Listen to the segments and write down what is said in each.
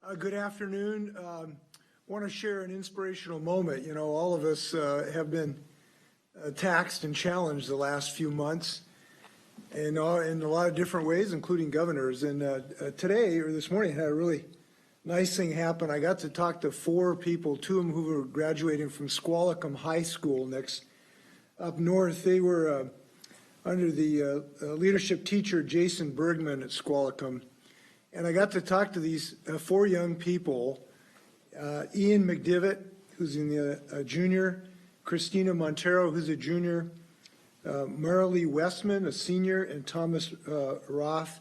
Good afternoon. Want to share an inspirational moment. You know, all of us have been taxed and challenged the last few months in a lot of different ways, including governors. And today, or this morning, I had a really nice thing happen. I got to talk to 4 people, 2 of them who were graduating from Squalicum High School up north. They were under the leadership teacher, Jason Bergman at Squalicum. And I got to talk to these 4 young people, Ian McDivitt, who's in the junior, Christina Montero, who's a junior, Marilee Westman, a senior, and Thomas Roth,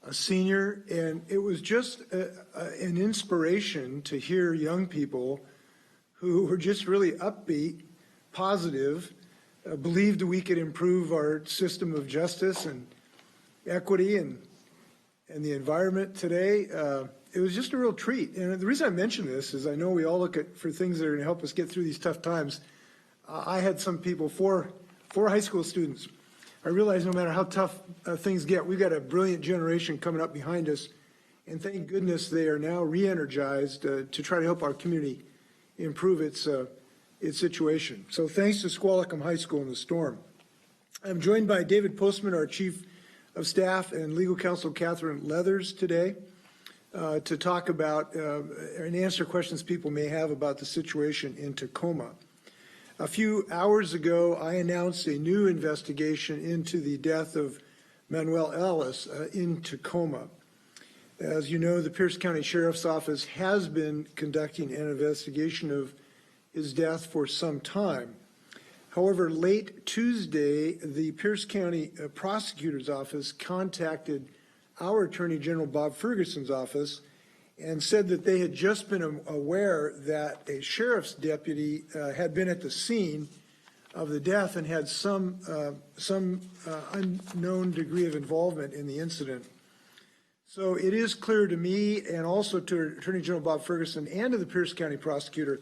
a senior. And it was just an inspiration to hear young people who were just really upbeat, positive, believed we could improve our system of justice and equity and the environment today. It was just a real treat. And the reason I mention this is I know we all look for things that are going to help us get through these tough times. I had some people, four high school students. I realize no matter how tough things get, we've got a brilliant generation coming up behind us. And thank goodness they are now re-energized to try to help our community improve its situation. So thanks to Squalicum High School in the storm. I'm joined by David Postman, our Chief of Staff, and Legal Counsel Catherine Leathers today to talk about and answer questions people may have about the situation in Tacoma. A few hours ago, I announced a new investigation into the death of Manuel Ellis in Tacoma. As you know, the Pierce County Sheriff's Office has been conducting an investigation of his death for some time. However, late Tuesday, the Pierce County Prosecutor's Office contacted our Attorney General Bob Ferguson's office and said that they had just been aware that a sheriff's deputy had been at the scene of the death and had some unknown degree of involvement in the incident. So it is clear to me and also to Attorney General Bob Ferguson and to the Pierce County Prosecutor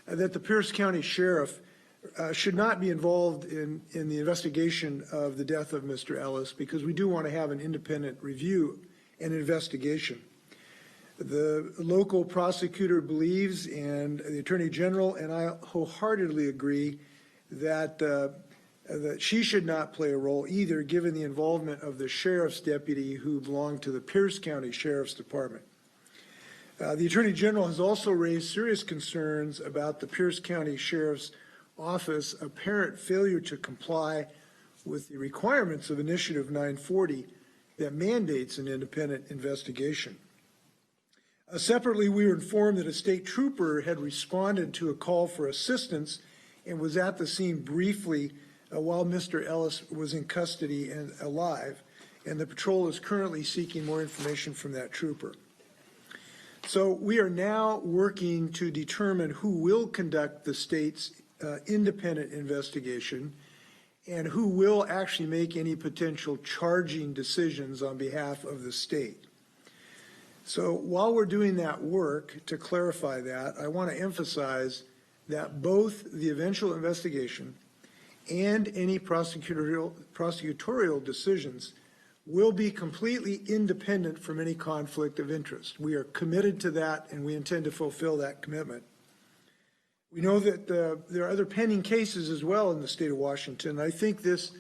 that the Pierce County Sheriff should not be involved in the investigation of the death of Mr. Ellis, because we do want to have an independent review and investigation. The local prosecutor believes, and the Attorney General and I wholeheartedly agree, that that she should not play a role either, given the involvement of the sheriff's deputy who belonged to the Pierce County Sheriff's Department. The Attorney General has also raised serious concerns about the Pierce County Sheriff's Office apparent failure to comply with the requirements of Initiative 940 that mandates an independent investigation. Separately, we were informed that a state trooper had responded to a call for assistance and was at the scene briefly while Mr. Ellis was in custody and alive, and the patrol is currently seeking more information from that trooper. So we are now working to determine who will conduct the state's independent investigation and who will actually make any potential charging decisions on behalf of the state. So while we're doing that work to clarify that, I want to emphasize that both the eventual investigation and any prosecutorial decisions will be completely independent from any conflict of interest. We are committed to that, and we intend to fulfill that commitment. We know that there are other pending cases as well in the state of Washington. I think this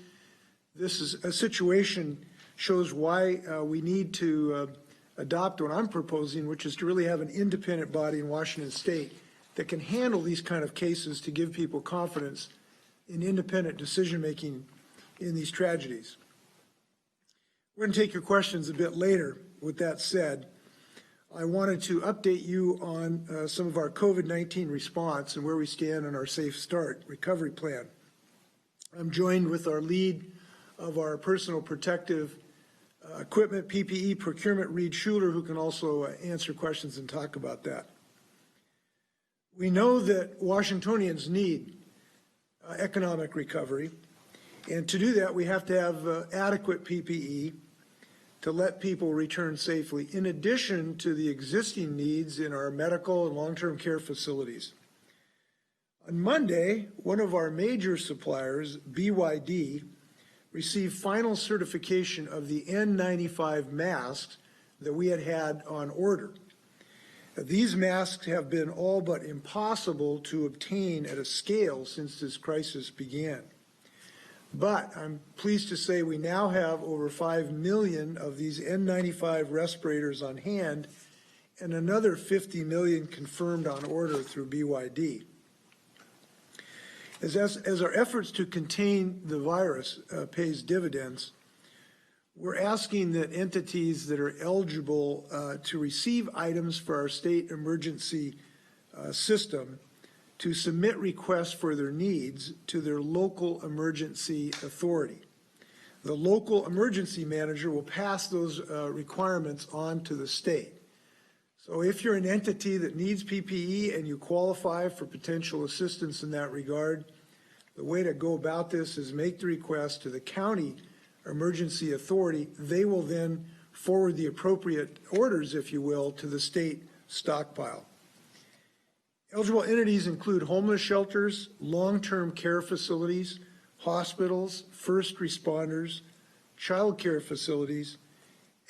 is a situation shows why we need to adopt what I'm proposing, which is to really have an independent body in Washington state that can handle these kind of cases to give people confidence in independent decision-making in these tragedies. We're going to take your questions a bit later. With that said, I wanted to update you on some of our COVID-19 response and where we stand on our Safe Start recovery plan. I'm joined with our lead of our personal protective equipment, PPE procurement, Reed Schuler, who can also answer questions and talk about that. We know that Washingtonians need economic recovery, and to do that we have to have adequate PPE to let people return safely, in addition to the existing needs in our medical and long-term care facilities. On Monday, one of our major suppliers, BYD, received final certification of the N95 masks that we had on order. These masks have been all but impossible to obtain at a scale since this crisis began. But I'm pleased to say we now have over 5 million of these N95 respirators on hand and another 50 million confirmed on order through BYD. As our efforts to contain the virus pays dividends, we're asking that entities that are eligible to receive items for our state emergency system to submit requests for their needs to their local emergency authority. The local emergency manager will pass those requirements on to the state. So if you're an entity that needs PPE and you qualify for potential assistance in that regard, the way to go about this is make the request to the county emergency authority. They will then forward the appropriate orders, if you will, to the state stockpile. Eligible entities include homeless shelters, long-term care facilities, hospitals, first responders, child care facilities,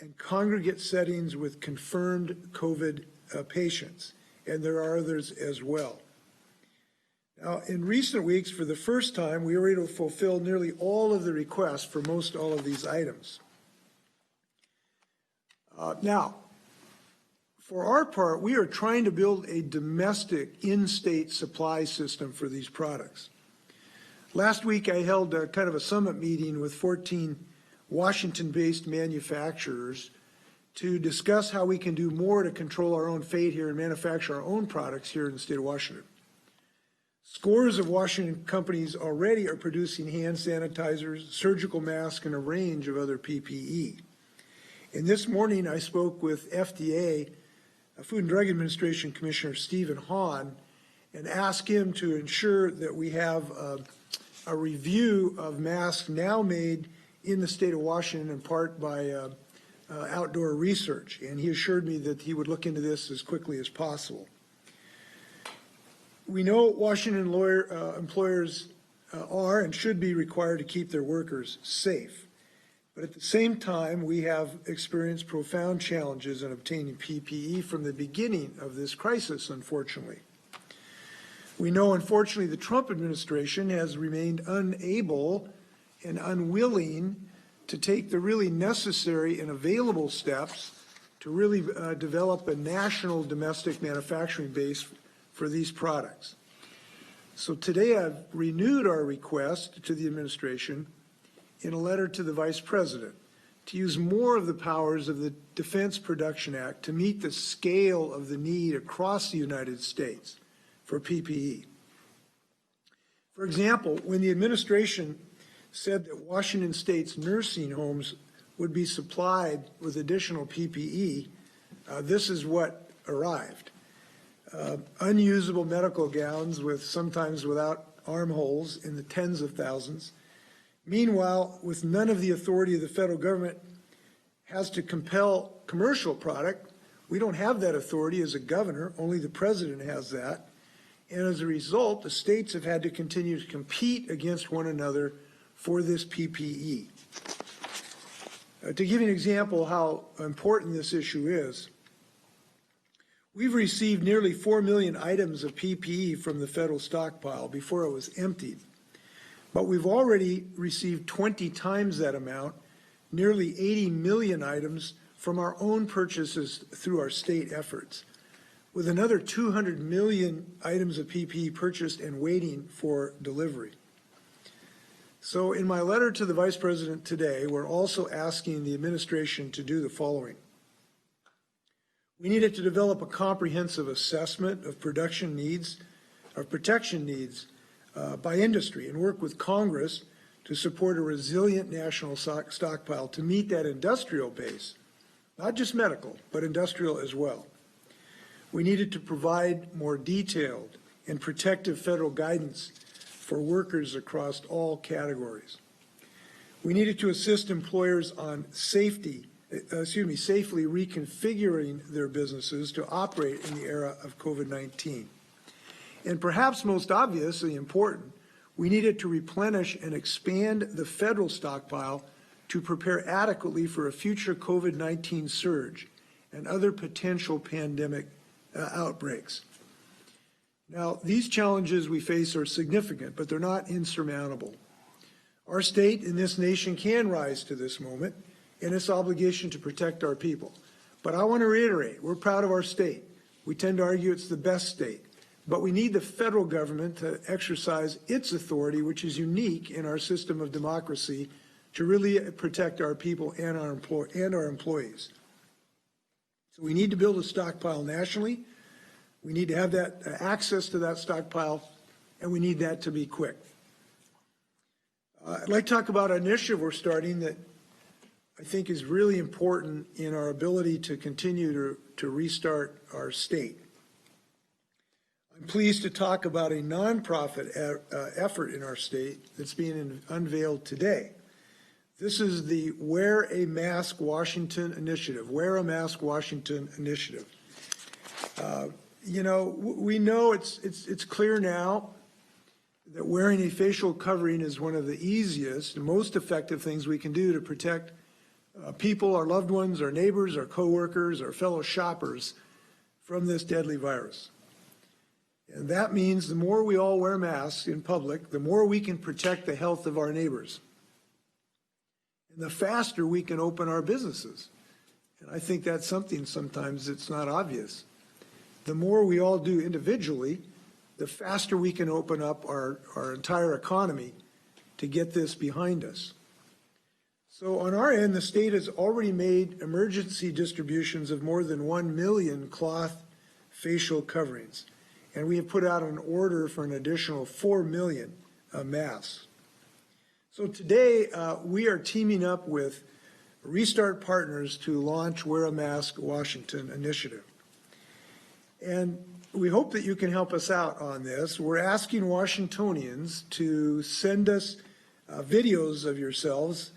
and congregate settings with confirmed COVID patients, and there are others as well. Now, in recent weeks, for the first time, we were able to fulfill nearly all of the requests for most all of these items. Now, for our part, we are trying to build a domestic in-state supply system for these products. Last week, I held a kind of a summit meeting with 14 Washington-based manufacturers to discuss how we can do more to control our own fate here and manufacture our own products here in the state of Washington. Scores of Washington companies already are producing hand sanitizers, surgical masks, and a range of other PPE. And this morning, I spoke with FDA, Food and Drug Administration Commissioner Stephen Hahn, and asked him to ensure that we have a review of masks now made in the state of Washington, in part by outdoor research. And he assured me that he would look into this as quickly as possible. We know Washington employers are and should be required to keep their workers safe. But at the same time, we have experienced profound challenges in obtaining PPE from the beginning of this crisis, unfortunately. We know, unfortunately, the Trump administration has remained unable and unwilling to take the really necessary and available steps to really develop a national domestic manufacturing base for these products. So today I've renewed our request to the administration in a letter to the Vice President to use more of the powers of the Defense Production Act to meet the scale of the need across the United States for PPE. For example, when the administration said that Washington State's nursing homes would be supplied with additional PPE, this is what arrived. Unusable medical gowns sometimes without armholes in the tens of thousands. Meanwhile, with none of the authority of the federal government has to compel commercial product, we don't have that authority as a governor, only the president has that. And as a result, the states have had to continue to compete against one another for this PPE. To give you an example of how important this issue is, we've received nearly 4 million items of PPE from the federal stockpile before it was emptied. But we've already received 20 times that amount, nearly 80 million items from our own purchases through our state efforts, with another 200 million items of PPE purchased and waiting for delivery. So in my letter to the Vice President today, we're also asking the administration to do the following. We needed to develop a comprehensive assessment of protection needs by industry and work with Congress to support a resilient national stockpile to meet that industrial base, not just medical, but industrial as well. We needed to provide more detailed and protective federal guidance for workers across all categories. We needed to assist employers on safely reconfiguring their businesses to operate in the era of COVID-19. And perhaps most obviously important, we needed to replenish and expand the federal stockpile to prepare adequately for a future COVID-19 surge and other potential pandemic outbreaks. Now, these challenges we face are significant, but they're not insurmountable. Our state and this nation can rise to this moment and its obligation to protect our people. But I want to reiterate, we're proud of our state. We tend to argue it's the best state, but we need the federal government to exercise its authority, which is unique in our system of democracy, to really protect our people and our employees. So we need to build a stockpile nationally. We need to have that access to that stockpile, and we need that to be quick. I'd like to talk about an initiative we're starting that I think is really important in our ability to continue to restart our state. I'm pleased to talk about a nonprofit effort in our state that's being unveiled today. This is the Wear a Mask Washington initiative, Wear a Mask Washington initiative. You know, we know it's clear now that wearing a facial covering is one of the easiest and most effective things we can do to protect people, our loved ones, our neighbors, our coworkers, our fellow shoppers from this deadly virus. And that means the more we all wear masks in public, the more we can protect the health of our neighbors. And the faster we can open our businesses. And I think that's something sometimes it's not obvious. The more we all do individually, the faster we can open up our entire economy to get this behind us. So on our end, the state has already made emergency distributions of more than 1 million cloth facial coverings. And we have put out an order for an additional 4 million masks. So today, we are teaming up with Restart Partners to launch Wear a Mask Washington initiative. And we hope that you can help us out on this. We're asking Washingtonians to send us videos of yourselves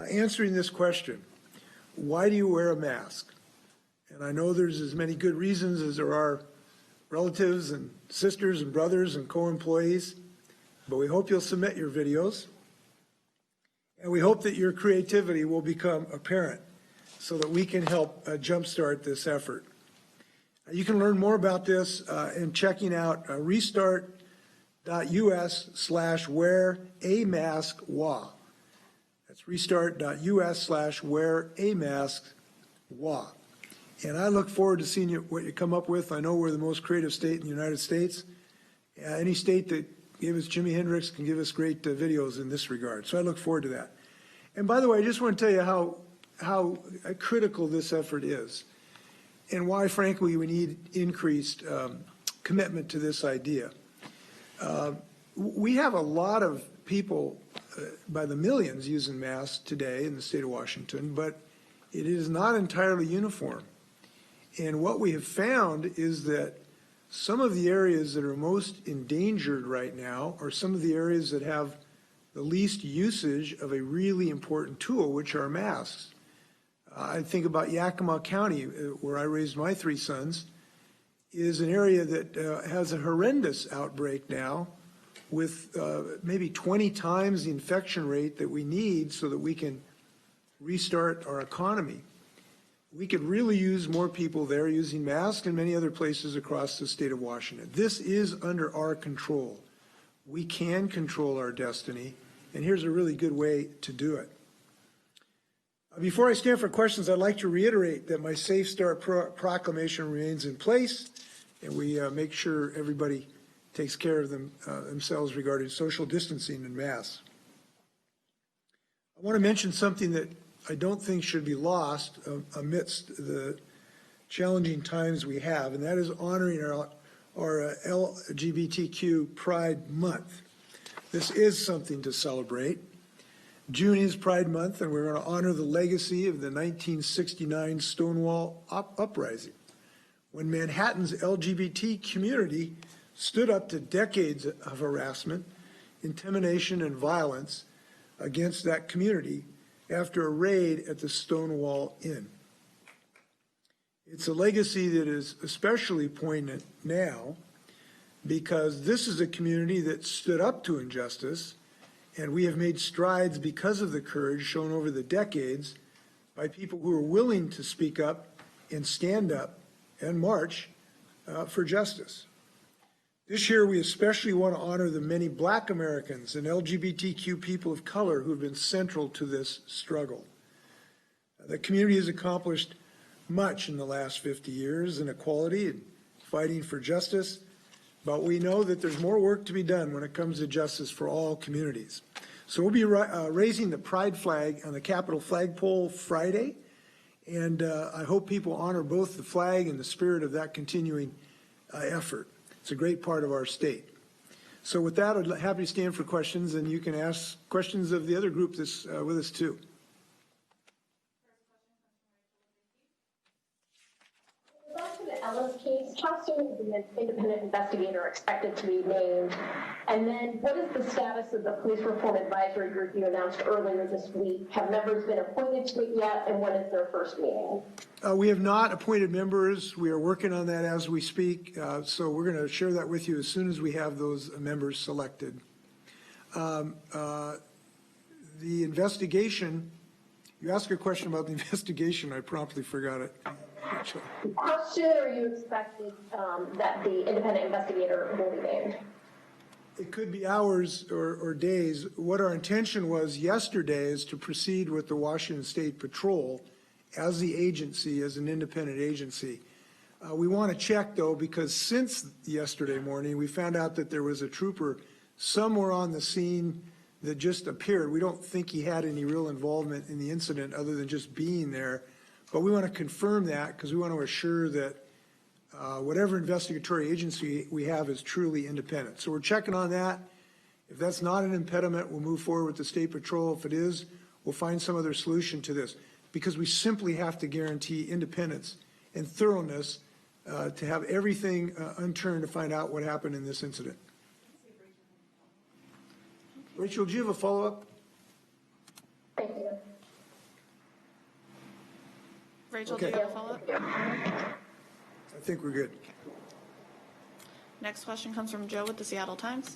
answering this question: why do you wear a mask? And I know there's as many good reasons as there are relatives and sisters and brothers and co-employees, but we hope you'll submit your videos. And we hope that your creativity will become apparent so that we can help jumpstart this effort. You can learn more about this in checking out restart.us/wear-a-mask-wa. That's restart.us/wear-a-mask-wa. And I look forward to seeing what you come up with. I know we're the most creative state in the United States. Any state that gave us Jimi Hendrix can give us great videos in this regard. So I look forward to that. And by the way, I just want to tell you how critical this effort is and why, frankly, we need increased commitment to this idea. We have a lot of people by the millions using masks today in the state of Washington, but it is not entirely uniform. And what we have found is that some of the areas that are most endangered right now are some of the areas that have the least usage of a really important tool, which are masks. I think about Yakima County, where I raised my 3 sons, is an area that has a horrendous outbreak now with maybe 20 times the infection rate that we need so that we can restart our economy. We could really use more people there using masks and many other places across the state of Washington. This is under our control. We can control our destiny, and here's a really good way to do it. Before I stand for questions, I'd like to reiterate that my Safe Start proclamation remains in place, and we make sure everybody takes care of themselves regarding social distancing and masks. I want to mention something that I don't think should be lost amidst the challenging times we have, and that is honoring our LGBTQ Pride Month. This is something to celebrate. June is Pride Month, and we're going to honor the legacy of the 1969 Stonewall Uprising, when Manhattan's LGBT community stood up to decades of harassment, intimidation, and violence against that community after a raid at the Stonewall Inn. It's a legacy that is especially poignant now because this is a community that stood up to injustice, and we have made strides because of the courage shown over the decades by people who are willing to speak up and stand up and march for justice. This year, we especially want to honor the many Black Americans and LGBTQ people of color who have been central to this struggle. The community has accomplished much in the last 50 years in equality and fighting for justice, but we know that there's more work to be done when it comes to justice for all communities. So we'll be raising the pride flag on the Capitol flagpole Friday, and I hope people honor both the flag and the spirit of that continuing effort. It's a great part of our state. So with that, I'd be happy to stand for questions, and you can ask questions of the other group that's with us too. Back to the Ellis case, how soon is an independent investigator expected to be named? And then what is the status of the police reform advisory group you announced earlier this week? Have members been appointed to it yet, and when is their first meeting? We have not appointed members. We are working on that as we speak. So we're going to share that with you as soon as we have those members selected. The investigation, you asked a question about the investigation, I promptly forgot it. How soon are you expecting that the independent investigator will be named? It could be hours or days. What our intention was yesterday is to proceed with the Washington State Patrol as the agency, as an independent agency. We want to check, though, because since yesterday morning, we found out that there was a trooper somewhere on the scene that just appeared. We don't think he had any real involvement in the incident other than just being there. But we want to confirm that because we want to assure that whatever investigatory agency we have is truly independent. So we're checking on that. If that's not an impediment, we'll move forward with the State Patrol. If it is, we'll find some other solution to this because we simply have to guarantee independence and thoroughness to have everything unturned to find out what happened in this incident. Rachel, do you have a follow-up? Thank you. Rachel, Okay. do you have a follow-up? I think we're good. Next question comes from Joe with the Seattle Times.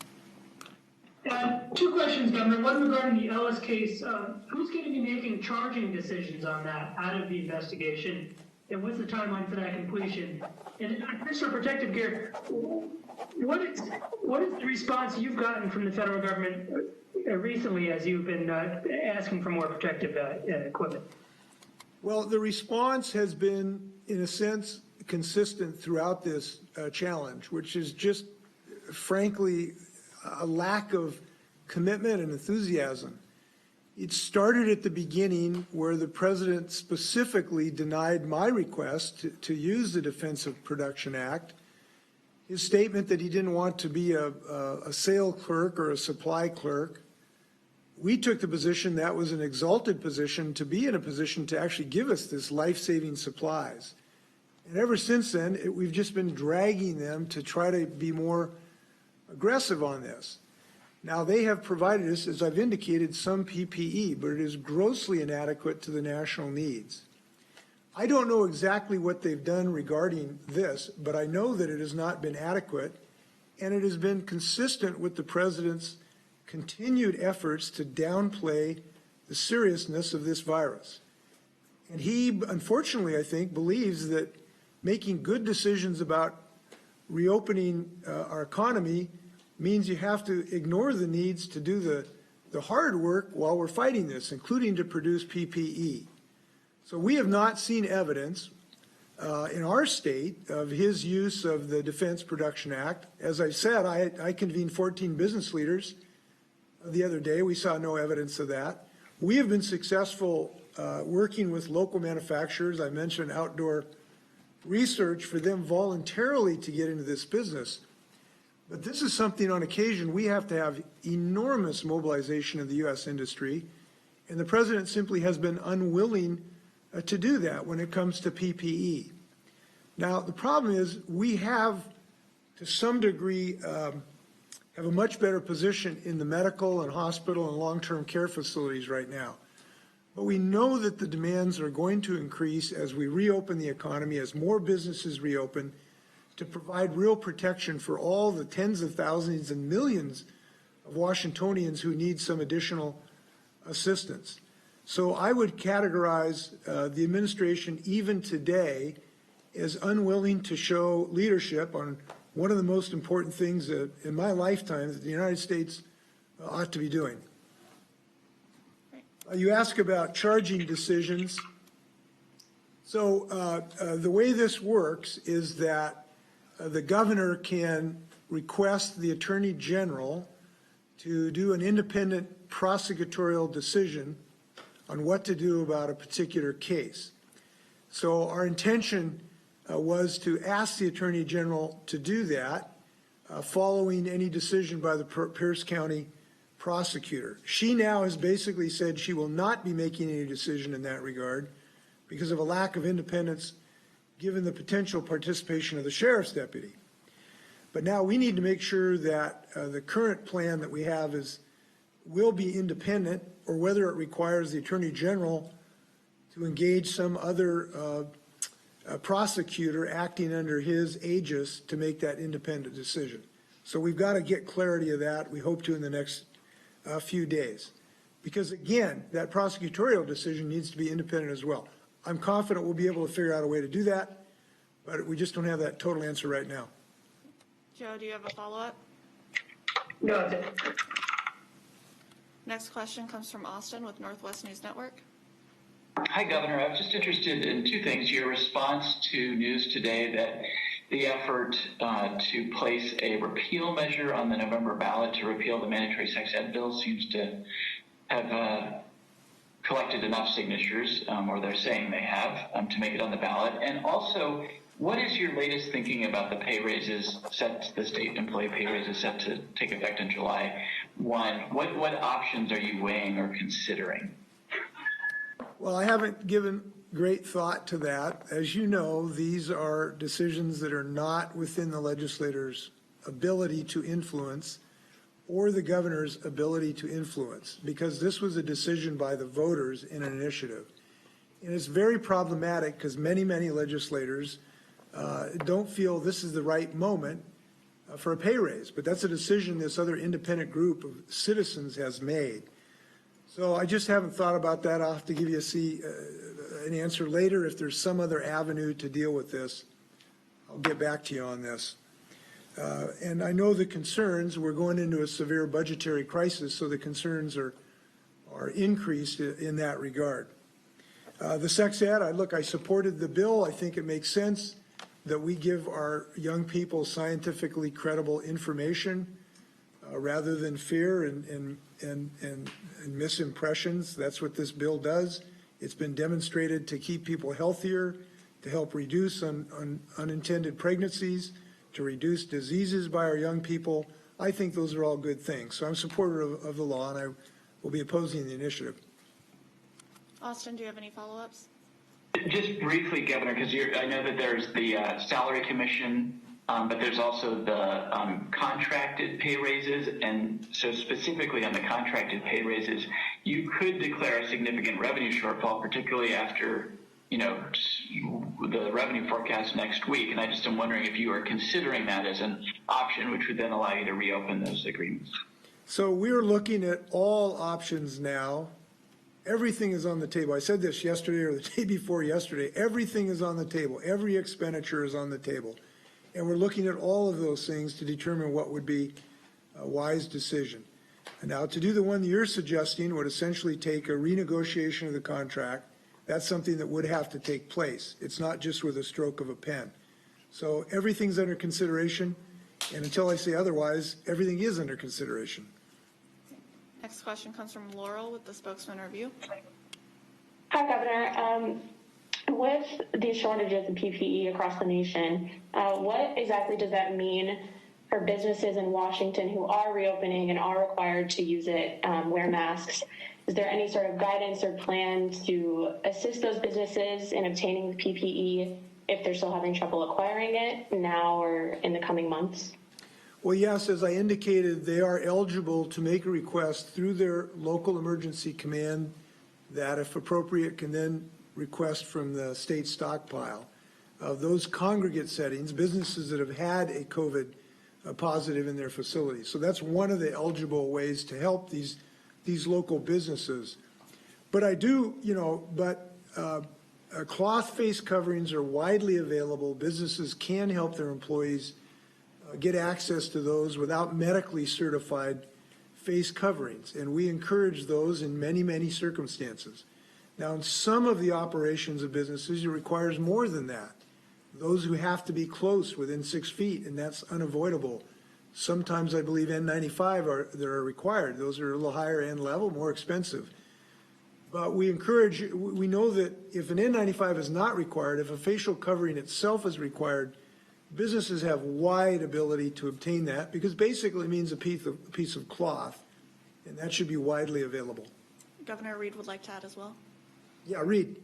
Two questions, Governor. One regarding the Ellis case. Who's going to be making charging decisions on that out of the investigation? And what's the timeline for that completion? And Mr. Protective Gear, what is the response you've gotten from the federal government recently as you've been asking for more protective equipment? Well, the response has been, in a sense, consistent throughout this challenge, which is just, frankly, a lack of commitment and enthusiasm. It started at the beginning where the president specifically denied my request to use the Defensive Production Act. His statement that he didn't want to be a sale clerk or a supply clerk. We took the position that was an exalted position to be in a position to actually give us this life-saving supplies. And ever since then, we've just been dragging them to try to be more aggressive on this. Now, they have provided us, as I've indicated, some PPE, but it is grossly inadequate to the national needs. I don't know exactly what they've done regarding this, but I know that it has not been adequate, and it has been consistent with the president's continued efforts to downplay the seriousness of this virus. And he, unfortunately, I think, believes that making good decisions about reopening our economy means you have to ignore the needs to do the hard work while we're fighting this, including to produce PPE. So we have not seen evidence in our state of his use of the Defense Production Act. As I said, I convened 14 business leaders the other day. We saw no evidence of that. We have been successful working with local manufacturers. I mentioned outdoor research for them voluntarily to get into this business. But this is something on occasion we have to have enormous mobilization of the U.S. industry, and the president simply has been unwilling to do that when it comes to PPE. Now, the problem is we have, to some degree, have a much better position in the medical and hospital and long-term care facilities right now. But we know that the demands are going to increase as we reopen the economy, as more businesses reopen, to provide real protection for all the tens of thousands and millions of Washingtonians who need some additional assistance. So I would categorize the administration even today is unwilling to show leadership on one of the most important things that in my lifetime that the United States ought to be doing. You ask about charging decisions. So the way this works is that the governor can request the Attorney General to do an independent prosecutorial decision on what to do about a particular case. So our intention was to ask the Attorney General to do that following any decision by the Pierce County prosecutor. She now has basically said she will not be making any decision in that regard because of a lack of independence given the potential participation of the sheriff's deputy. But now we need to make sure that the current plan that we have will be independent, or whether it requires the Attorney General to engage some other prosecutor acting under his aegis to make that independent decision. So we've got to get clarity of that. We hope to in the next few days. Because again, that prosecutorial decision needs to be independent as well. I'm confident we'll be able to figure out a way to do that, but we just don't have that total answer right now. Joe, do you have a follow-up? No, that's it. Next question comes from Austin with Northwest News Network. Hi, Governor. I was just interested in two things. Your response to news today that the effort to place a repeal measure on the November ballot to repeal the mandatory sex ed bill seems to have collected enough signatures, or they're saying they have, to make it on the ballot. And also, what is your latest thinking about the pay raises the state employee pay raises set to take effect in July 1? What options are you weighing or considering? Well, I haven't given great thought to that. As you know, these are decisions that are not within the legislator's ability to influence or the governor's ability to influence, because this was a decision by the voters in an initiative. And it's very problematic because many legislators don't feel this is the right moment for a pay raise, but that's a decision this other independent group of citizens has made. So I just haven't thought about that. I'll have to give you an answer later. If there's some other avenue to deal with this, I'll get back to you on this. And I know the concerns, we're going into a severe budgetary crisis, so the concerns are increased in that regard. The sex ed, I supported the bill. I think it makes sense that we give our young people scientifically credible information rather than fear and misimpressions. That's what this bill does. It's been demonstrated to keep people healthier, to help reduce unintended pregnancies, to reduce diseases by our young people. I think those are all good things. So I'm supportive of the law, and I will be opposing the initiative. Austin, do you have any follow-ups? Just briefly, Governor, because I know that there's the salary commission, but there's also the contracted pay raises. And so specifically on the contracted pay raises, you could declare a significant revenue shortfall, particularly after, the revenue forecast next week. And I just am wondering if you are considering that as an option, which would then allow you to reopen those agreements. So we're looking at all options now. Everything is on the table. I said this yesterday or the day before yesterday. Everything is on the table. Every expenditure is on the table. And we're looking at all of those things to determine what would be a wise decision. And now to do the one that you're suggesting would essentially take a renegotiation of the contract. That's something that would have to take place. It's not just with a stroke of a pen. So everything's under consideration. And until I say otherwise, everything is under consideration. Next question comes from Laurel with the Spokesman Review. Hi, Governor. With these shortages in PPE across the nation, what exactly does that mean for businesses in Washington who are reopening and are required to use it, wear masks? Is there any sort of guidance or plan to assist those businesses in obtaining the PPE if they're still having trouble acquiring it now or in the coming months? Well, yes, as I indicated, they are eligible to make a request through their local emergency command that, if appropriate, can then request from the state stockpile. Of those congregate settings, businesses that have had a COVID positive in their facilities. So that's one of the eligible ways to help these local businesses. But I do, cloth face coverings are widely available. Businesses can help their employees get access to those without medically certified face coverings, and we encourage those in many, many circumstances. Now, in some of the operations of businesses, it requires more than that. Those who have to be close within 6 feet, and that's unavoidable. Sometimes I believe N95 are required. Those are a little higher end level, more expensive. But we know that if an N95 is not required, if a facial covering itself is required, businesses have wide ability to obtain that because basically it means a piece of cloth, and that should be widely available. Governor Reed would like to add as well. Yeah, Reed.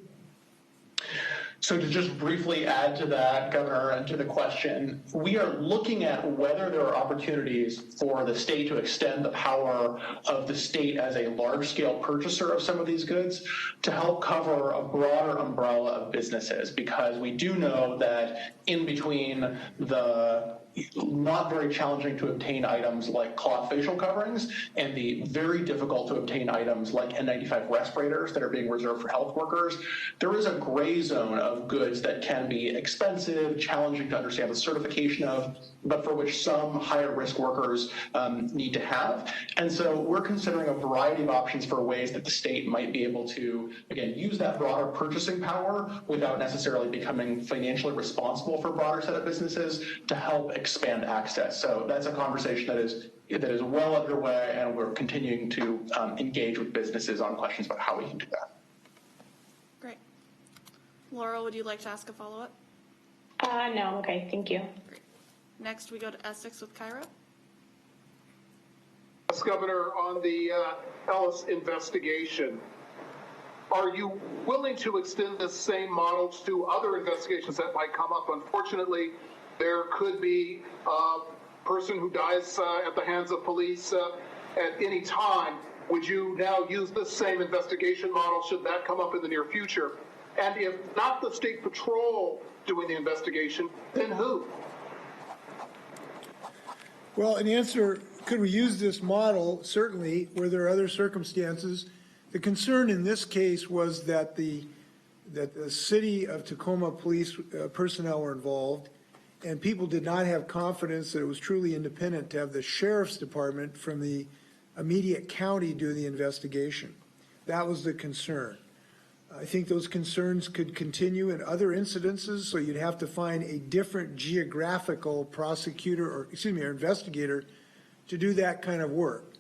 So to just briefly add to that, Governor, and to the question, we are looking at whether there are opportunities for the state to extend the power of the state as a large-scale purchaser of some of these goods to help cover a broader umbrella of businesses, because we do know that in between the not very challenging to obtain items like cloth facial coverings and the very difficult to obtain items like N95 respirators that are being reserved for health workers, there is a gray zone of goods that can be expensive, challenging to understand the certification of, but for which some higher risk workers need to have. And so we're considering a variety of options for ways that the state might be able to, again, use that broader purchasing power without necessarily becoming financially responsible for a broader set of businesses to help expand access. So that's a conversation that is well underway, and we're continuing to engage with businesses on questions about how we can do that. Great. Laura, would you like to ask a follow-up? No, okay, thank you. Great. Next, we go to Essex with Cairo. Yes, Governor, on the Ellis investigation, are you willing to extend this same model to other investigations that might come up? Unfortunately, there could be a person who dies at the hands of police at any time. Would you now use this same investigation model should that come up in the near future? And if not the State Patrol doing the investigation, then who? Well, in answer, could we use this model? Certainly, where there are other circumstances. The concern in this case was that the city of Tacoma police personnel were involved, and people did not have confidence that it was truly independent to have the sheriff's department from the immediate county do the investigation. That was the concern. I think those concerns could continue in other incidences, so you'd have to find a different geographical prosecutor or investigator to do that kind of work.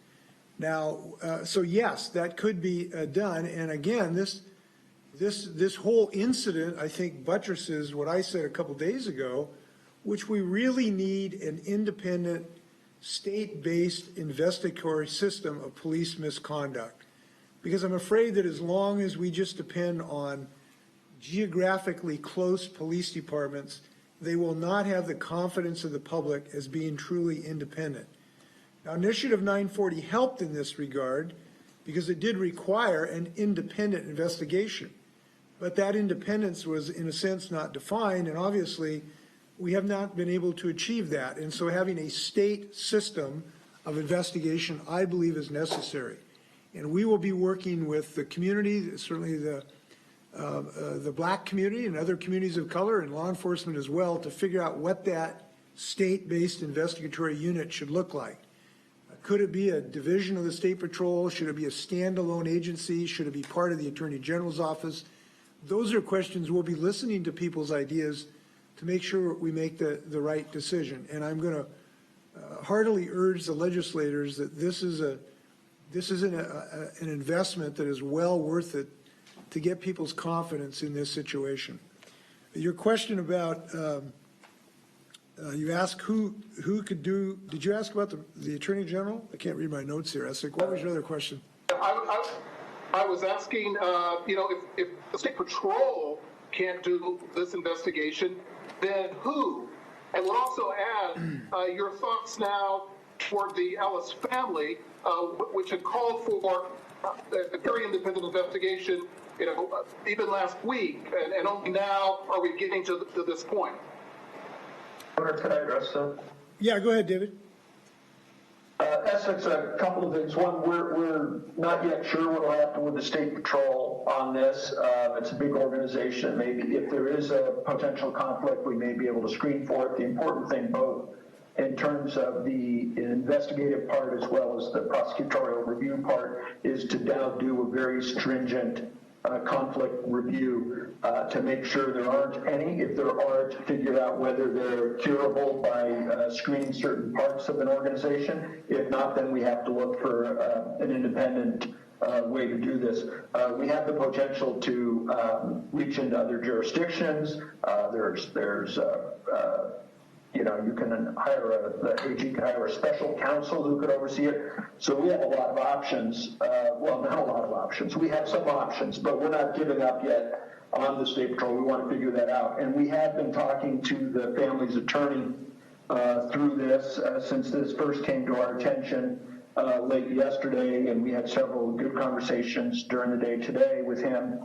Now, so yes, that could be done. And again, this whole incident, I think, buttresses what I said a couple days ago, which we really need an independent, state-based investigatory system of police misconduct. Because I'm afraid that as long as we just depend on geographically close police departments, they will not have the confidence of the public as being truly independent. Now, Initiative 940 helped in this regard because it did require an independent investigation. But that independence was, in a sense, not defined, and obviously we have not been able to achieve that. And so having a state system of investigation, I believe, is necessary. And we will be working with the community, certainly the black community and other communities of color and law enforcement as well, to figure out what that state-based investigatory unit should look like. Could it be a division of the State Patrol? Should it be a standalone agency? Should it be part of the Attorney General's office? Those are questions we'll be listening to people's ideas to make sure we make the right decision. And I'm going to heartily urge the legislators that this is an investment that is well worth it to get people's confidence in this situation. Your question about, you asked who could do, did you ask about the Attorney General? I can't read my notes here, Essex. What was your other question? I was asking, if the State Patrol can't do this investigation, then who? And would also add your thoughts now toward the Ellis family, which had called for a very independent investigation, even last week, and only now are we getting to this point. Governor, could I address that? Yeah, go ahead, David. guess it's a couple of things. One, we're not yet sure what will happen with the State Patrol on this. It's a big organization. Maybe if there is a potential conflict, we may be able to screen for it. The important thing, both in terms of the investigative part as well as the prosecutorial review part, is to now do a very stringent conflict review to make sure there aren't any. If there are, to figure out whether they're curable by screening certain parts of an organization. If not, then we have to look for an independent way to do this. We have the potential to reach into other jurisdictions. You can hire the AG can hire a special counsel who could oversee it. So we have a lot of options. Well, not a lot of options. We have some options, but we're not giving up yet on the State Patrol. We want to figure that out. And we have been talking to the family's attorney through this since this first came to our attention late yesterday, and we had several good conversations during the day today with him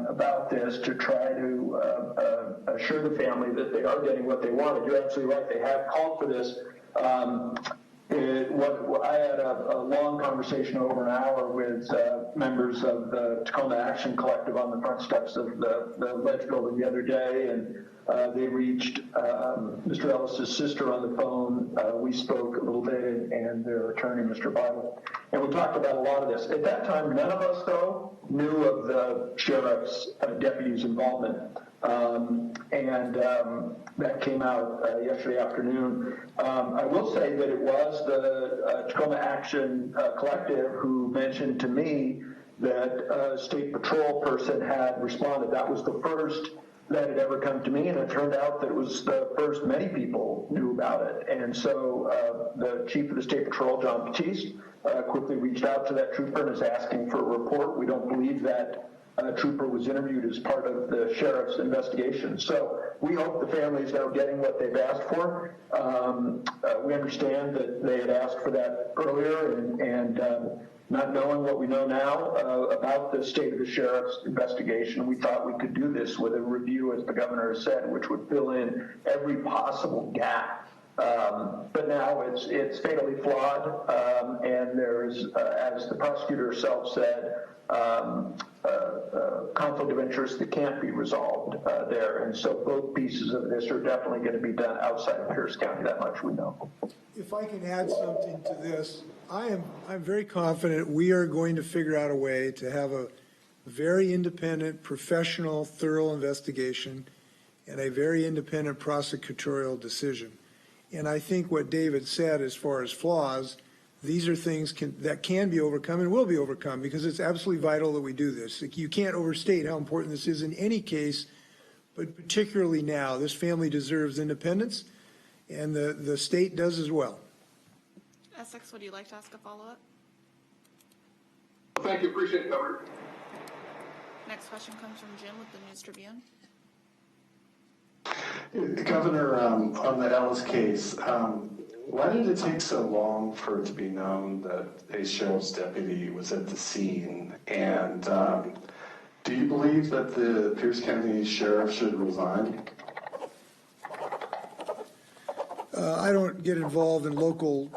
about this to try to assure the family that they are getting what they wanted. You're absolutely right. They have called for this. I had a long conversation over an hour with members of the Tacoma Action Collective on the front steps of the Ledge building the other day, and they reached Mr. Ellis's sister on the phone. We spoke a little bit, and their attorney, Mr. Bible, and we talked about a lot of this. At that time, none of us, though, knew of the sheriff's deputy's involvement. That came out yesterday afternoon. I will say that it was the Tacoma Action Collective who mentioned to me that a State Patrol person had responded. That was the first that had ever come to me, and it turned out that it was the first many people knew about it. And so the chief of the State Patrol, John Batiste, quickly reached out to that trooper and is asking for a report. We don't believe that trooper was interviewed as part of the sheriff's investigation. So we hope the family is now getting what they've asked for. We understand that they had asked for that earlier, and not knowing what we know now about the state of the sheriff's investigation, we thought we could do this with a review, as the governor has said, which would fill in every possible gap. But now it's fatally flawed, and there's, as the prosecutor herself said, conflict of interest that can't be resolved there. And so both pieces of this are definitely going to be done outside of Pierce County. That much we know. If I can add something to this, I'm very confident we are going to figure out a way to have a very independent, professional, thorough investigation and a very independent prosecutorial decision. And I think what David said as far as flaws, these are things that can be overcome and will be overcome, because it's absolutely vital that we do this. You can't overstate how important this is in any case, but particularly now. This family deserves independence, and the state does as well. Essex, would you like to ask a follow-up? Thank you. Appreciate it, Governor. Next question comes from Jim with the News Tribune. Governor, on the Ellis case, why did it take so long for it to be known that a sheriff's deputy was at the scene? And do you believe that the Pierce County sheriff should resign? I don't get involved in local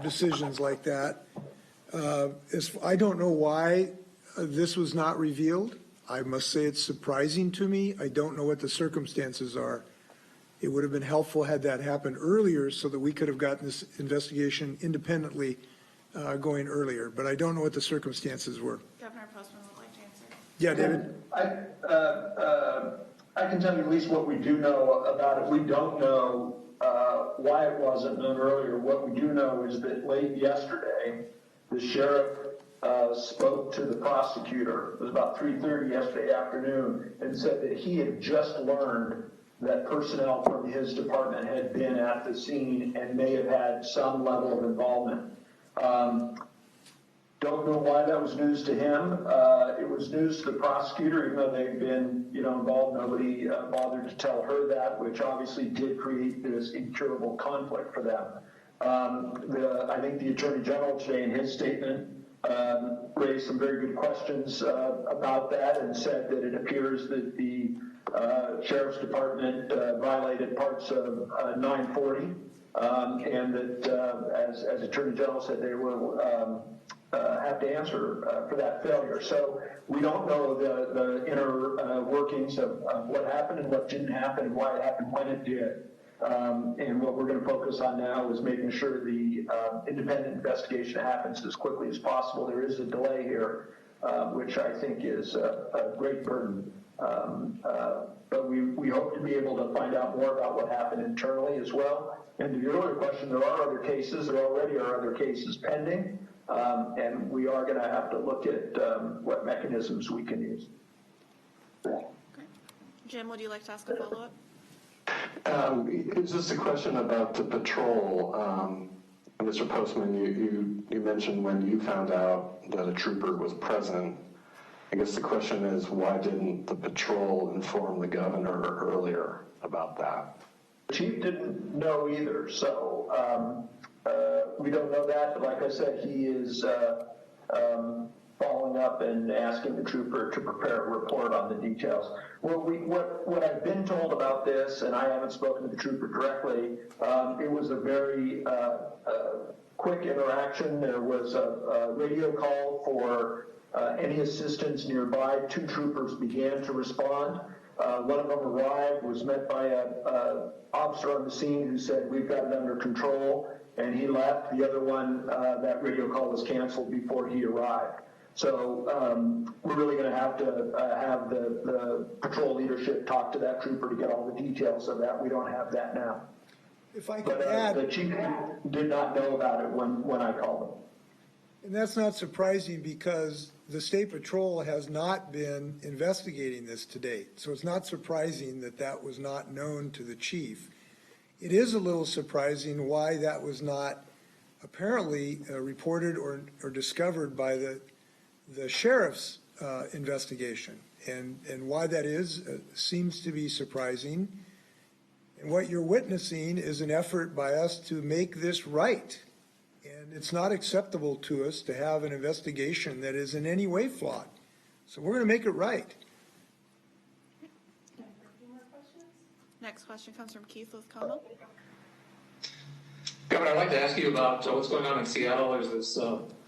decisions like that. I don't know why this was not revealed. I must say it's surprising to me. I don't know what the circumstances are. It would have been helpful had that happened earlier so that we could have gotten this investigation independently going earlier, but I don't know what the circumstances were. Governor Postman would like to answer. Yeah, David? I can tell you at least what we do know about it. We don't know why it wasn't known earlier. What we do know is that late yesterday, the sheriff spoke to the prosecutor. It was about 3:30 yesterday afternoon, and said that he had just learned that personnel from his department had been at the scene and may have had some level of involvement. Don't know why that was news to him. It was news to the prosecutor, even though they've been, involved. Nobody bothered to tell her that, which obviously did create this incurable conflict for them. I think the Attorney General today in his statement raised some very good questions about that, and said that it appears that the Sheriff's Department violated parts of 940 and that, as Attorney General said, they will have to answer for that failure. So we don't know the inner workings of what happened and what didn't happen and why it happened when it did. And what we're going to focus on now is making sure the independent investigation happens as quickly as possible. There is a delay here, which I think is a great burden. But we hope to be able to find out more about what happened internally as well. And to the earlier question, there are other cases. There already are other cases pending. And we are going to have to look at what mechanisms we can use. Great. Jim, would you like to ask a follow-up? It's just a question about the patrol. Mr. Postman, you mentioned when you found out that a trooper was present. I guess the question is, why didn't the patrol inform the governor earlier about that? The chief didn't know either, so we don't know that. But like I said, he is following up and asking the trooper to prepare a report on the details. Well, what I've been told about this, and I haven't spoken to the trooper directly, it was a very quick interaction. There was a radio call for any assistance nearby. 2 troopers began to respond. One of them arrived, was met by an officer on the scene who said, "We've got it under control," and he left. The other one, that radio call was canceled before he arrived. So we're really going to have the patrol leadership talk to that trooper to get all the details of that. We don't have that now. If I could But add, the chief did not know about it when I called him. and that's not surprising because the State Patrol has not been investigating this to date. So it's not surprising that that was not known to the chief. It is a little surprising why that was not apparently reported or discovered by the sheriff's investigation. And why that is seems to be surprising. And what you're witnessing is an effort by us to make this right. And it's not acceptable to us to have an investigation that is in any way flawed. So we're going to make it right. Next question comes from Keith with Como. Governor, I'd like to ask you about what's going on in Seattle. There's this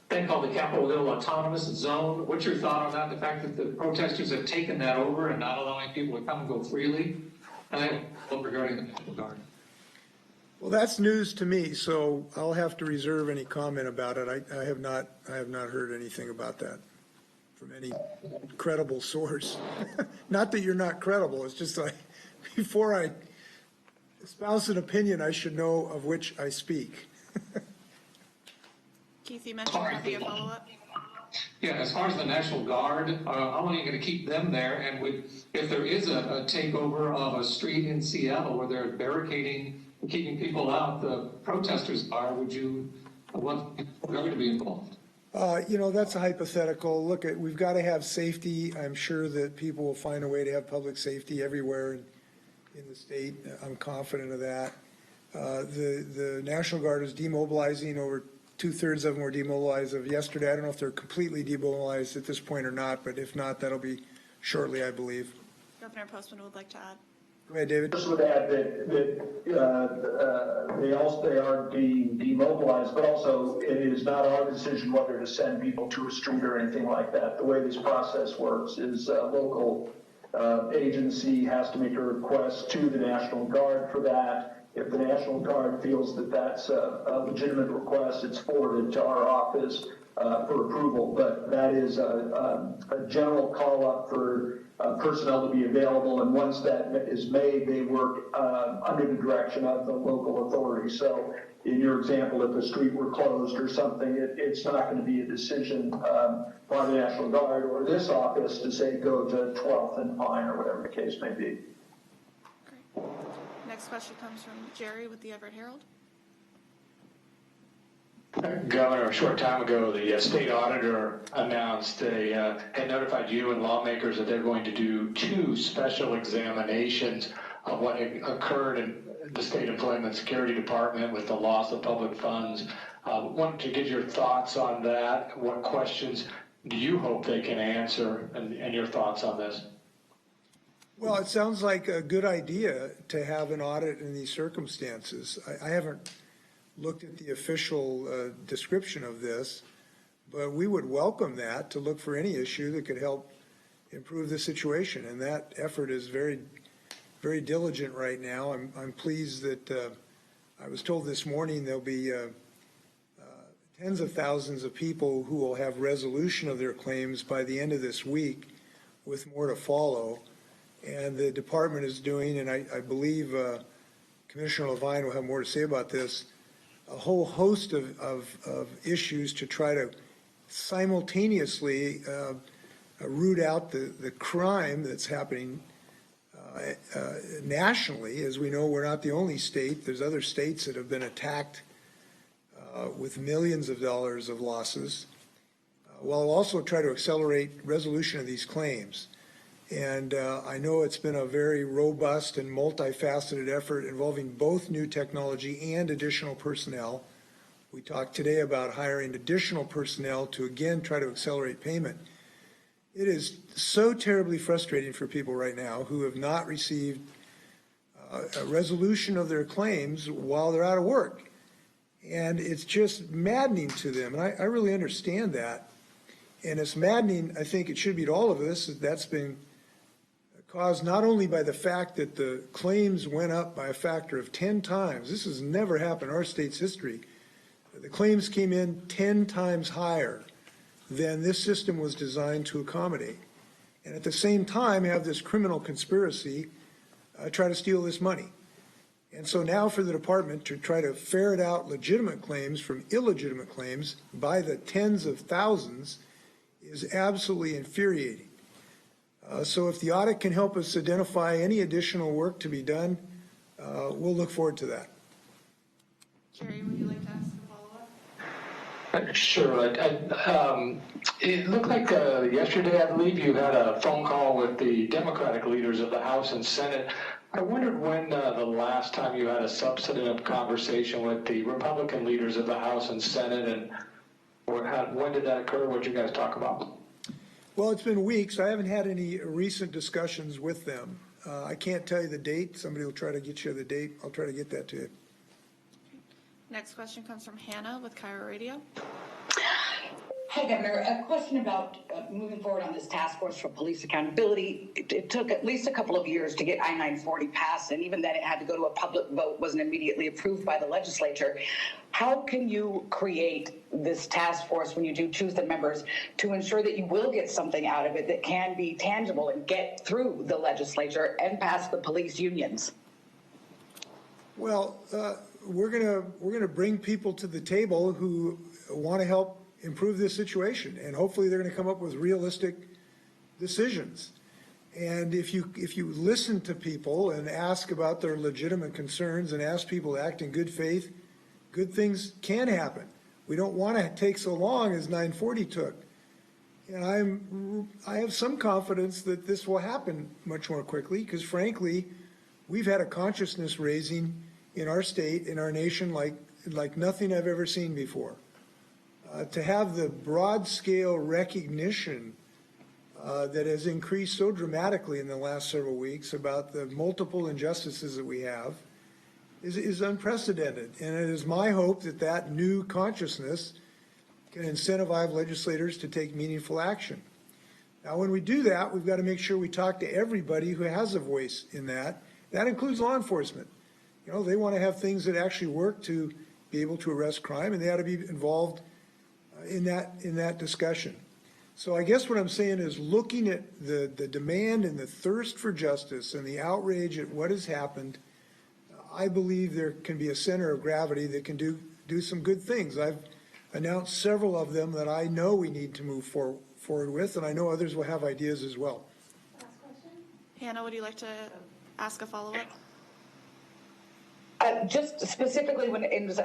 thing called the Capitol Hill Autonomous Zone. What's your thought on that? The fact that the protesters have taken that over and not allowing people to come and go freely? And then regarding the National Guard. Well, that's news to me, so I'll have to reserve any comment about it. I have not heard anything about that from any credible source. Not that you're not credible. It's just like before I espouse an opinion, I should know of which I speak. Keith, you mentioned having a follow-up. Yeah, as far as the National Guard, how long are you going to keep them there? And if there is a takeover of a street in Seattle where they're barricading, keeping people out, the protesters are, would you want the government to be involved? That's a hypothetical. Look, we've got to have safety. I'm sure that people will find a way to have public safety everywhere in the state. I'm confident of that. The National Guard is demobilizing. Over 2/3 of them were demobilized of yesterday. I don't know if they're completely demobilized at this point or not, but if not, that'll be shortly, I believe. Governor Postman would like to add. Go ahead, David. I just would add that they are demobilized, but also it is not our decision whether to send people to a street or anything like that. The way this process works is a local agency has to make a request to the National Guard for that. If the National Guard feels that that's a legitimate request, it's forwarded to our office for approval. But that is a general call up for personnel to be available, and once that is made, they work under the direction of the local authority. So in your example, if a street were closed or something, it's not going to be a decision by the National Guard or this office to say go to 12th and Pine or whatever the case may be. Great. Next question comes from Jerry with the Everett Herald. Governor, a short time ago, the state auditor announced had notified you and lawmakers that they're going to do 2 special examinations of what occurred in the State Employment Security Department with the loss of public funds. Wanted to get your thoughts on that. What questions do you hope they can answer, and your thoughts on this? Well, it sounds like a good idea to have an audit in these circumstances. I haven't looked at the official description of this, but we would welcome that to look for any issue that could help improve the situation. And that effort is very, very diligent right now. I'm pleased that I was told this morning there'll be tens of thousands of people who will have resolution of their claims by the end of this week, with more to follow. And the department is doing, and I believe Commissioner Levine will have more to say about this, a whole host of issues to try to simultaneously root out the crime that's happening nationally. As we know, we're not the only state. There's other states that have been attacked with millions of dollars of losses, while also try to accelerate resolution of these claims. And I know it's been a very robust and multifaceted effort involving both new technology and additional personnel. We talked today about hiring additional personnel to, again, try to accelerate payment. It is so terribly frustrating for people right now who have not received a resolution of their claims while they're out of work. And it's just maddening to them. And I really understand that. And it's maddening, I think it should be to all of us, that's been caused not only by the fact that the claims went up by a factor of 10 times. This has never happened in our state's history. The claims came in 10 times higher than this system was designed to accommodate. And at the same time, have this criminal conspiracy try to steal this money. And so now for the department to try to ferret out legitimate claims from illegitimate claims by the tens of thousands is absolutely infuriating. So if the audit can help us identify any additional work to be done, we'll look forward to that. Jerry, would you like to ask a follow-up? Sure. It looked like yesterday, I believe, you had a phone call with the Democratic leaders of the House and Senate. I wondered when the last time you had a substantive conversation with the Republican leaders of the House and Senate, and when did that occur? What did you guys talk about? Well, it's been weeks. I haven't had any recent discussions with them. I can't tell you the date. Somebody will try to get you the date. I'll try to get that to you. Next question comes from Hannah with Cairo Radio. Hi, Governor. A question about moving forward on this task force for police accountability. It took at least a couple of years to get I-940 passed, and even then it had to go to a public vote, wasn't immediately approved by the legislature. How can you create this task force when you do choose the members to ensure that you will get something out of it that can be tangible and get through the legislature and past the police unions? Well, we're gonna bring people to the table who want to help improve this situation, and hopefully they're going to come up with realistic decisions. And if you listen to people and ask about their legitimate concerns and ask people to act in good faith, good things can happen. We don't want to take so long as 940 took. And I have some confidence that this will happen much more quickly, because frankly, we've had a consciousness raising in our state, in our nation, like nothing I've ever seen before. To have the broad scale recognition that has increased so dramatically in the last several weeks about the multiple injustices that we have is unprecedented. And it is my hope that that new consciousness can incentivize legislators to take meaningful action. Now, when we do that, we've got to make sure we talk to everybody who has a voice in that. That includes law enforcement. You know, they want to have things that actually work to be able to arrest crime, and they ought to be involved in that discussion. So I guess what I'm saying is, looking at the demand and the thirst for justice and the outrage at what has happened, I believe there can be a center of gravity that can do some good things. I've announced several of them that I know we need to move forward with, and I know others will have ideas as well. Last question. Hannah, would you like to ask a follow-up? Just specifically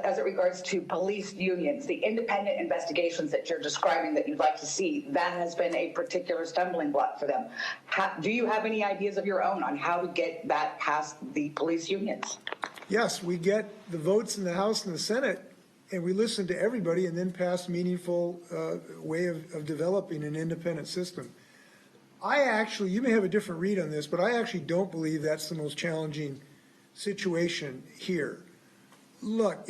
as it regards to police unions, the independent investigations that you're describing that you'd like to see, that has been a particular stumbling block for them. Do you have any ideas of your own on how to get that past the police unions? Yes, we get the votes in the House and the Senate, and we listen to everybody and then pass meaningful way of developing an independent system. You may have a different read on this, but I actually don't believe that's the most challenging situation here. Look,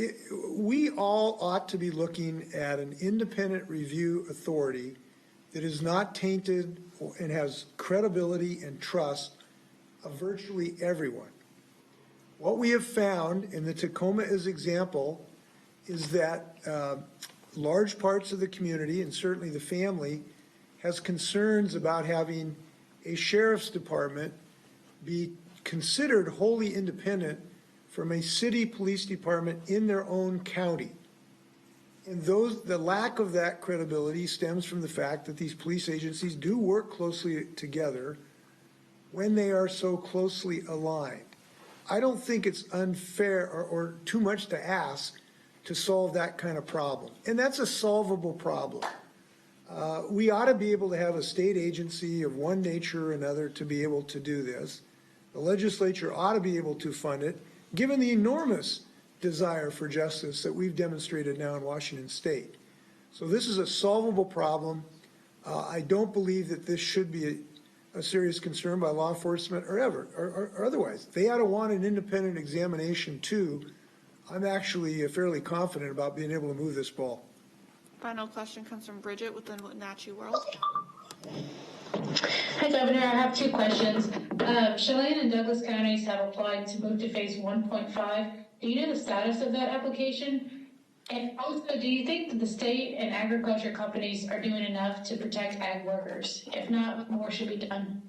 we all ought to be looking at an independent review authority that is not tainted and has credibility and trust of virtually everyone. What we have found in the Tacoma as example is that large parts of the community, and certainly the family, has concerns about having a sheriff's department be considered wholly independent from a city police department in their own county. And the lack of that credibility stems from the fact that these police agencies do work closely together when they are so closely aligned. I don't think it's unfair or too much to ask to solve that kind of problem. And that's a solvable problem. We ought to be able to have a state agency of one nature or another to be able to do this. The legislature ought to be able to fund it, given the enormous desire for justice that we've demonstrated now in Washington State. So this is a solvable problem. I don't believe that this should be a serious concern by law enforcement or otherwise. They ought to want an independent examination too. I'm actually fairly confident about being able to move this ball. Final question comes from Bridget with the Wenatchee World. Hi, Governor. I have two questions. Chelan and Douglas counties have applied to move to phase 1.5. Do you know the status of that application? And also, do you think that the state and agriculture companies are doing enough to protect ag workers? If not, what more should be done?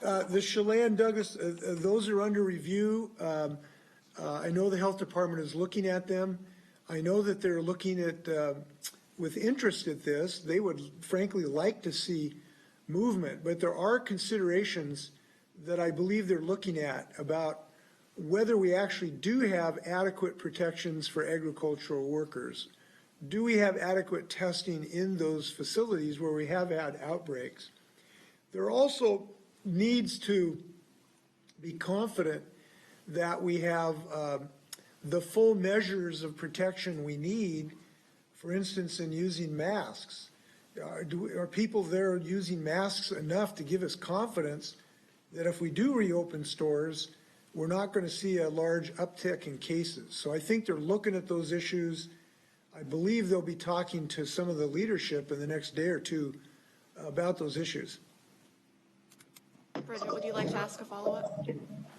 The Chelan, Douglas, those are under review. I know the health department is looking at them. I know that they're looking at, with interest at this. They would frankly like to see movement, but there are considerations that I believe they're looking at about whether we actually do have adequate protections for agricultural workers. Do we have adequate testing in those facilities where we have had outbreaks? There also needs to be confident that we have the full measures of protection we need, for instance, in using masks. Are people there using masks enough to give us confidence that if we do reopen stores, we're not going to see a large uptick in cases? So I think they're looking at those issues. I believe they'll be talking to some of the leadership in the next day or two about those issues. Bridget, would you like to ask a follow-up?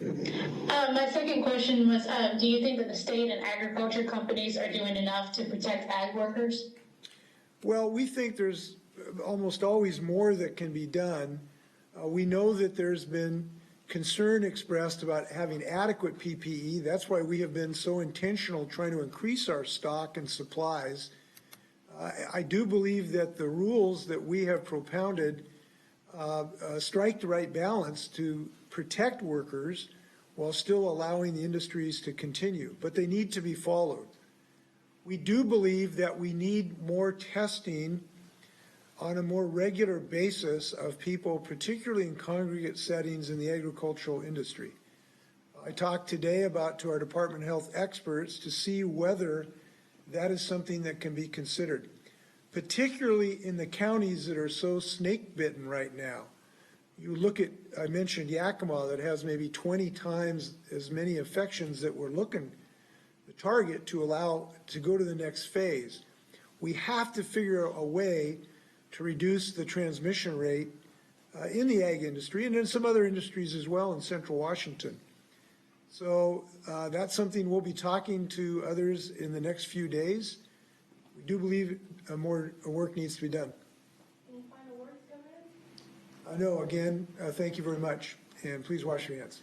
My second question was, do you think that the state and agriculture companies are doing enough to protect ag workers? Well, we think there's almost always more that can be done. We know that there's been concern expressed about having adequate PPE. That's why we have been so intentional trying to increase our stock and supplies. I do believe that the rules that we have propounded strike the right balance to protect workers while still allowing the industries to continue, but they need to be followed. We do believe that we need more testing on a more regular basis of people, particularly in congregate settings in the agricultural industry. I talked today to our Department of Health experts to see whether that is something that can be considered, particularly in the counties that are so snake bitten right now. You look at, I mentioned Yakima, that has maybe 20 times as many infections that we're looking the target to allow to go to the next phase. We have to figure a way to reduce the transmission rate in the ag industry and in some other industries as well in Central Washington. So that's something we'll be talking to others in the next few days. We do believe more work needs to be done. Any final words, Governor? No, again, thank you very much, and please wash your hands.